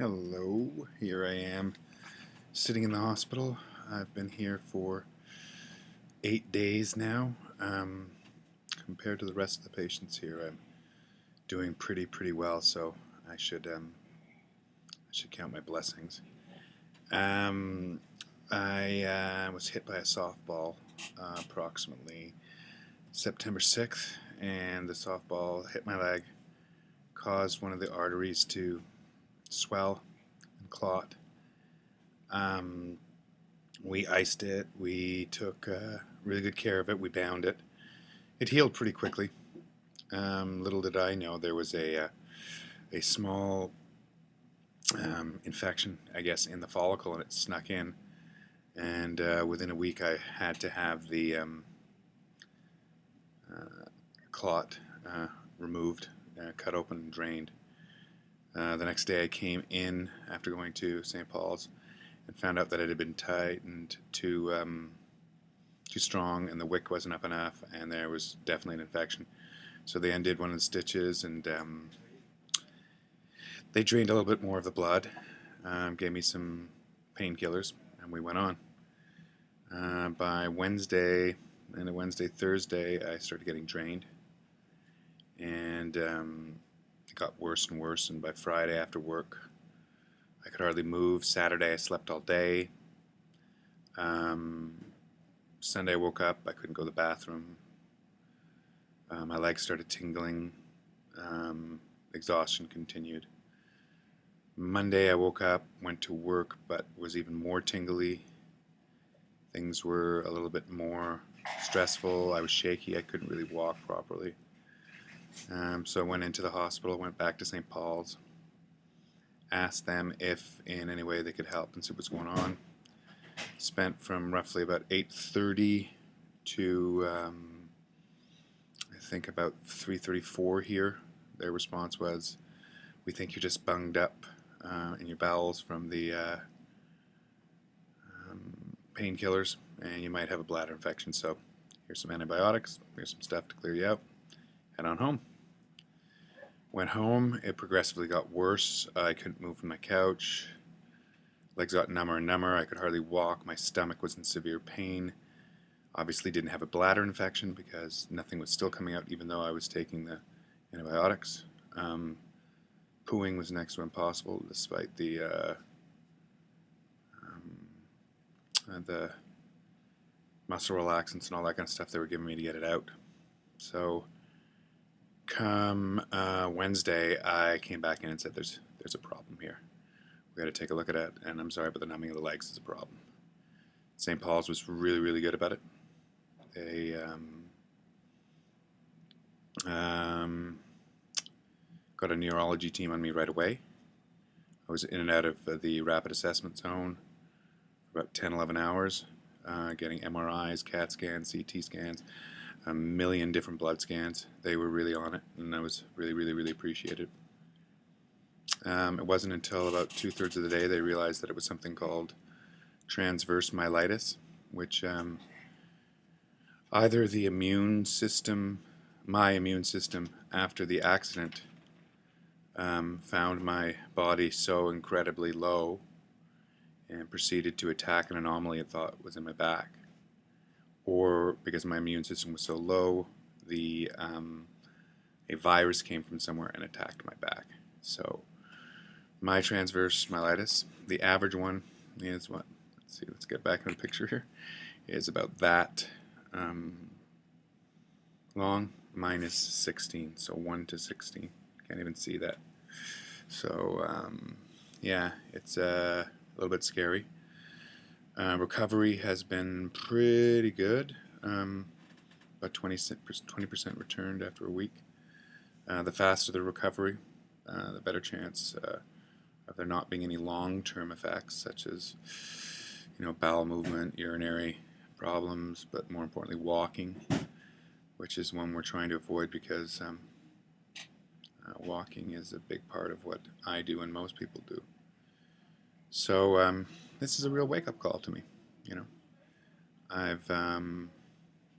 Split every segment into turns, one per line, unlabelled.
Hello, here I am sitting in the hospital. I've been here for 8 days now. Compared to the rest of the patients here, I'm doing pretty well, so I should count my blessings. I was hit by a softball approximately September 6th, and the softball hit my leg, caused one of the arteries to swell and clot. We iced it. We took really good care of it. We bound it. It healed pretty quickly. Little did I know there was a small infection, I guess, in the follicle, and it snuck in. And within a week, I had to have the clot removed, cut open, and drained. The next day, I came in after going to St. Paul's and found out that it had been tightened too strong, and the wick wasn't up enough, and there was definitely an infection. So they undid one of the stitches, and they drained a little bit more of the blood, gave me some painkillers, and we went on. By Wednesday, Thursday, I started getting drained, and it got worse and worse, and by Friday after work, I could hardly move. Saturday, I slept all day. Sunday, I woke up. I couldn't go to the bathroom. My legs started tingling. Exhaustion continued. Monday, I woke up, went to work, but was even more tingly. Things were a little bit more stressful. I was shaky. I couldn't really walk properly. So I went into the hospital, went back to St. Paul's, asked them if in any way they could help and see what's going on. Spent from roughly about 8:30 to I think about 3:34 here. Their response was, "We think you're just bunged up in your bowels from the painkillers, and you might have a bladder infection, so here's some antibiotics, here's some stuff to clear you out. Head on home." Went home. It progressively got worse. I couldn't move from my couch. Legs got number and number. I could hardly walk. My stomach was in severe pain. Obviously didn't have a bladder infection because nothing was still coming out even though I was taking the antibiotics. Pooing was next to impossible despite the muscle relaxants and all that kind of stuff they were giving me to get it out. So come Wednesday, I came back in and said, there's a problem here. We got to take a look at it, and I'm sorry, but the numbing of the legs is a problem. St. Paul's was really good about it. They got a neurology team on me right away. I was in and out of the rapid assessment zone for about 10-11 hours, getting MRIs, CAT scans, CT scans, a million different blood scans. They were really on it, and I was really appreciative. It wasn't until about 2/3 of the day they realized that it was something called Transverse Myelitis, which either the immune system, my immune system after the accident, found my body so incredibly low and proceeded to attack an anomaly it thought was in my back, or because my immune system was so low, a virus came from somewhere and attacked my back. So my transverse myelitis, the average one is what? Let's get back in the picture here. Is about that long. Mine is 16, so 1 to 16. Can't even see that. So yeah, it's a little bit scary. Recovery has been pretty good. About 20% returned after a week. The faster the recovery, the better chance of there not being any long-term effects, such as bowel movement, urinary problems, but more importantly walking, which is one we're trying to avoid because walking is a big part of what I do and most people do. So this is a real wake-up call to me. I've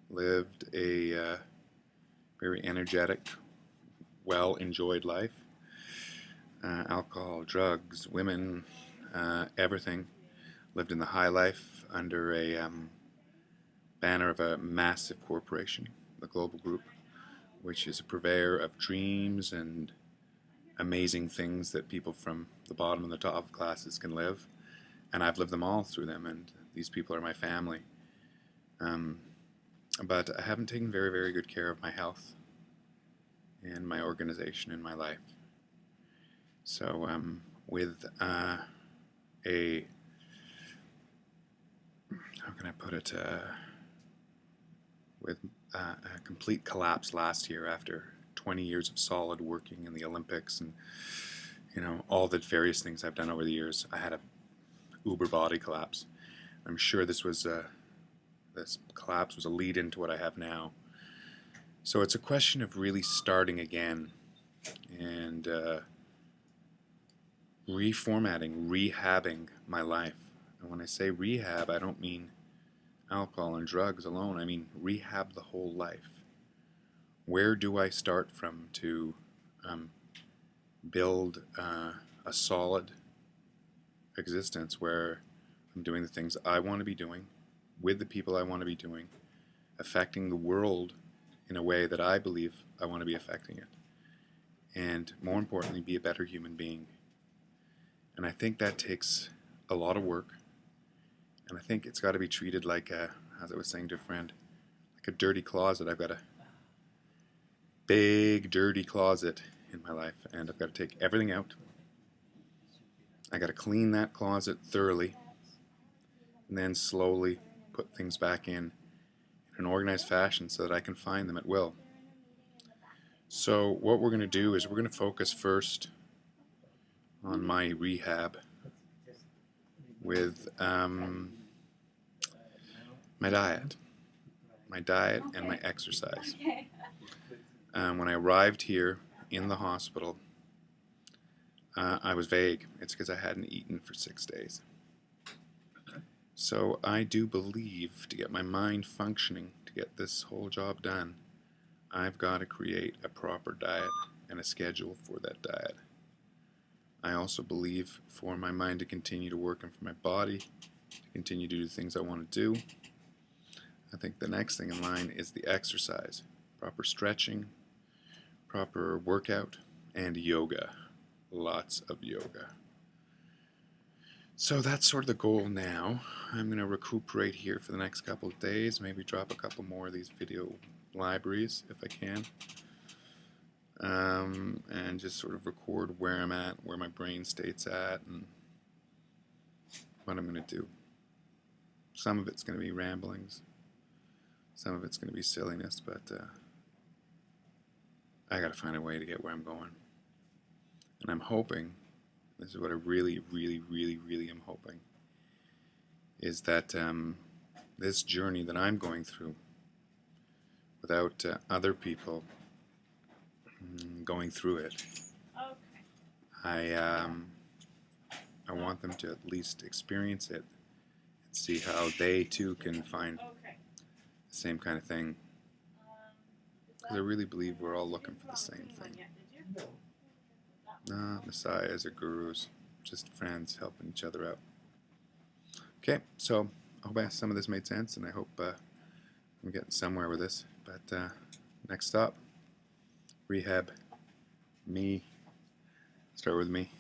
lived a very energetic, well-enjoyed life. alcohol, drugs, women, everything. Lived in the high life under a banner of a massive corporation, the Global Group, which is a purveyor of dreams and amazing things that people from the bottom and the top classes can live. And I've lived them all through them, and these people are my family. But I haven't taken very, very good care of my health and my organization in my life. So with a, how can I put it, with a complete collapse last year after 20 years of solid working in the Olympics and, you know, all the various things I've done over the years, I had a uber body collapse. I'm sure this collapse was a lead into what I have now. So it's a question of really starting again and reformatting, rehabbing my life. And when I say rehab, I don't mean alcohol and drugs alone. I mean rehab the whole life. Where do I start from to build a solid existence where I'm doing the things I want to be doing, with the people I want to be doing, affecting the world in a way that I believe I want to be affecting it, and more importantly, be a better human being. And I think that takes a lot of work, and I think it's got to be treated like as I was saying to a friend, like a dirty closet. I've got a big dirty closet in my life, and I've got to take everything out. I got to clean that closet thoroughly, and then slowly put things back in an organized fashion so that I can find them at will. So what we're going to do is we're going to focus first on my rehab with my diet and my exercise. When I arrived here in the hospital, I was vague. It's because I hadn't eaten for 6 days. So I do believe to get my mind functioning, to get this whole job done, I've got to create a proper diet and a schedule for that diet. I also believe for my mind to continue to work and for my body to continue to do the things I want to do, I think the next thing in line is the exercise. Proper stretching, proper workout, and yoga. Lots of yoga. So that's sort of the goal now. I'm going to recuperate here for the next couple of days, maybe drop a couple more of these video libraries if I can, and just sort of record where I'm at, where my brain state's at, and what I'm going to do. Some of it's going to be ramblings, some of it's going to be silliness, but I got to find a way to get where I'm going. And I'm hoping, this is what I really am hoping, is that this journey that I'm going through, without other people going through it, I want them to at least experience it and see how they too can find the same kind of thing. Because I really believe we're all looking for the same thing. Not messiahs or gurus, just friends helping each other out. Okay, so I hope some of this made sense, and I hope I'm getting somewhere with this. But next stop, rehab, me, start with me.